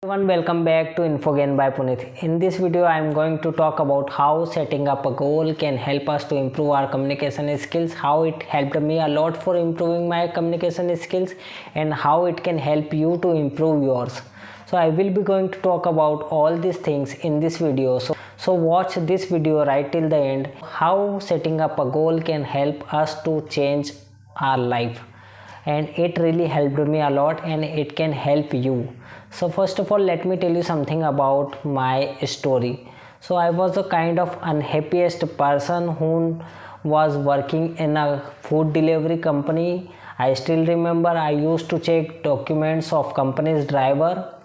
Everyone, welcome back to InfoGain by Puneet. In this video, I am going to talk about how setting up a goal can help us to improve our communication skills, how it helped me a lot for improving my communication skills, and how it can help you to improve yours. So I will be going to talk about all these things in this video. So watch this video right till the end. How setting up a goal can help us to change our life, and it really helped me a lot, and it can help you. So first of all, let me tell you something about my story. So I was a kind of unhappiest person who was working in a food delivery company. I still remember I used to check documents of company's driver,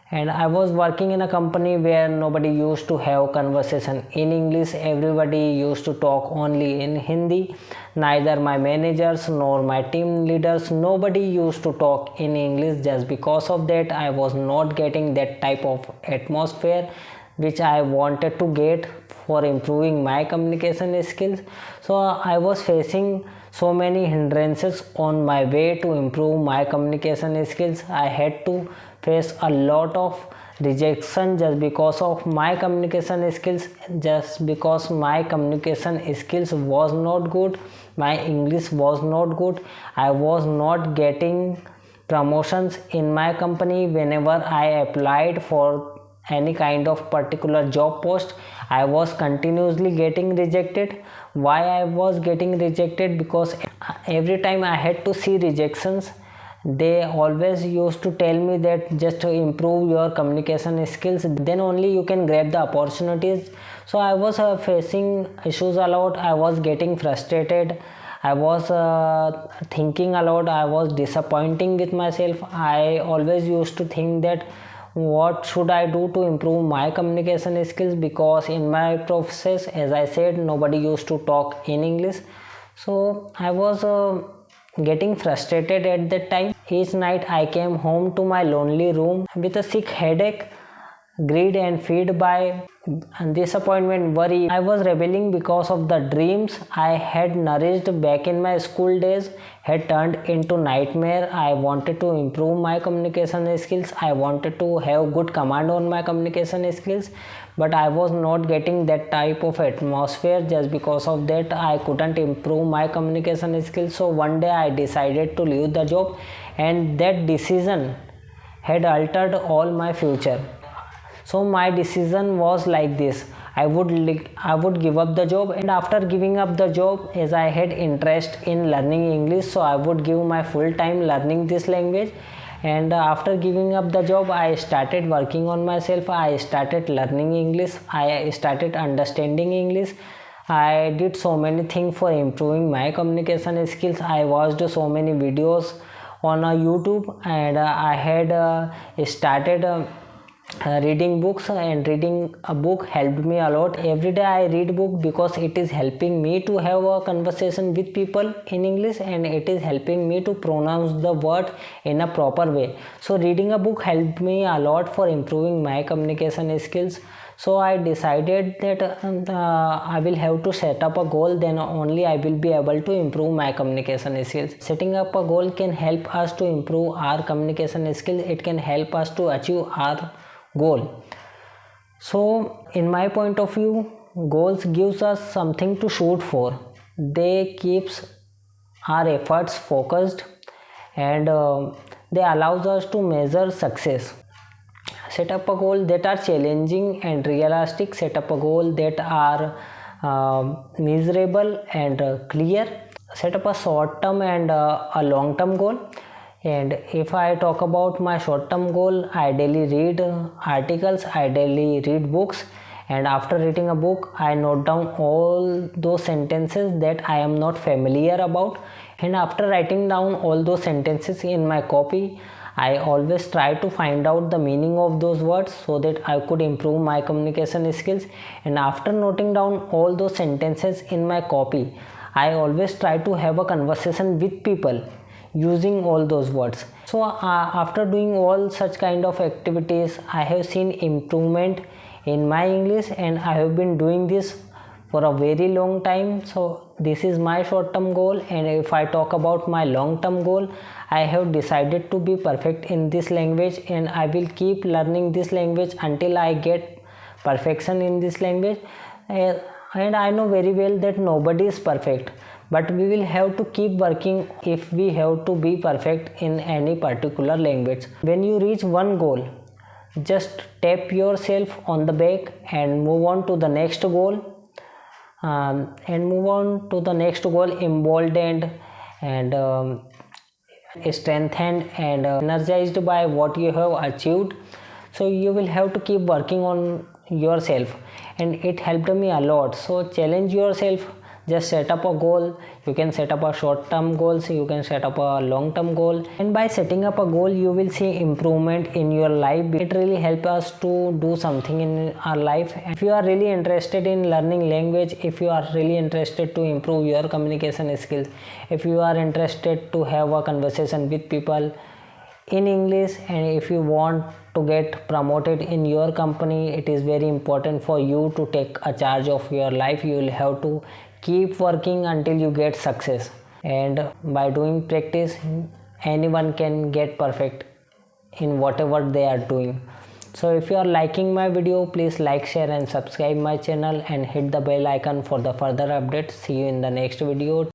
and I was working in a company where nobody used to have conversation in English. Everybody used to talk only in Hindi. Neither my managers nor my team leaders, nobody used to talk in English. Just because of that, I was not getting that type of atmosphere which I wanted to get for improving my communication skills. So I was facing so many hindrances on my way to improve my communication skills. I had to face a lot of rejection just because of my communication skills, just because my communication skills was not good, my English was not good. I was not getting promotions in my company. Whenever I applied for any kind of particular job post, I was continuously getting rejected. Why I was getting rejected? Because every time I had to see rejections, they always used to tell me that just to improve your communication skills, then only you can grab the opportunities. So I was facing issues a lot. I was getting frustrated. I was thinking a lot. I was disappointing with myself. I always used to think that what should I do to improve my communication skills, because in my process, as I said, nobody used to talk in English. So I was getting frustrated at that time. Each night I came home to my lonely room with a sick headache, greed and feed by disappointment, worry. I was rebelling because of the dreams I had nourished back in my school days had turned into nightmare. I wanted to improve my communication skills. I wanted to have good command on my communication skills, but I was not getting that type of atmosphere. Just because of that, I couldn't improve my communication skills. So one day I decided to leave the job, and that decision had altered all my future. So my decision was like this: I would give up the job, and after giving up the job, as I had interest in learning English, so I would give my full time learning this language. And after giving up the job, I started working on myself. I started learning English. I started understanding English. I did so many things for improving my communication skills. I watched so many videos on YouTube, and I had started reading books, and reading a book helped me a lot. Every day I read book because it is helping me to have a conversation with people in English, and it is helping me to pronounce the word in a proper way. So reading a book helped me a lot for improving my communication skills. So I decided that I will have to set up a goal, then only I will be able to improve my communication skills. Setting up a goal can help us to improve our communication skills. It can help us to achieve our goal. So in my point of view, goals gives us something to shoot for. They keeps our efforts focused, and they allows us to measure success. Set up a goal that are challenging and realistic. Set up a goal that are measurable and clear. Set up a short term and a long term goal. And if I talk about my short term goal, I daily read articles, I daily read books, and after reading a book, I note down all those sentences that I am not familiar about, and after writing down all those sentences in my copy, I always try to find out the meaning of those words so that I could improve my communication skills. And after noting down all those sentences in my copy, I always try to have a conversation with people using all those words. So after doing all such kind of activities, I have seen improvement in my English, and I have been doing this for a very long time. So this is my short term goal. And if I talk about my long term goal, I have decided to be perfect in this language, and I will keep learning this language until I get perfection in this language. And I know very well that nobody is perfect, but we will have to keep working if we have to be perfect in any particular language. When you reach one goal, just tap yourself on the back and move on to the next goal, emboldened and strengthened and energized by what you have achieved. So you will have to keep working on yourself, and it helped me a lot. So challenge yourself, just set up a goal. You can set up a short term goals, you can set up a long term goal, and by setting up a goal you will see improvement in your life. It really helps us to do something in our life. If you are really interested in learning language, if you are really interested to improve your communication skills, if you are interested to have a conversation with people in English, and if you want to get promoted in your company, it is very important for you to take a charge of your life. You will have to keep working until you get success, and by doing practice, anyone can get perfect in whatever they are doing. So if you are liking my video, please like, share and subscribe my channel, and hit the bell icon for the further updates. See you in the next video.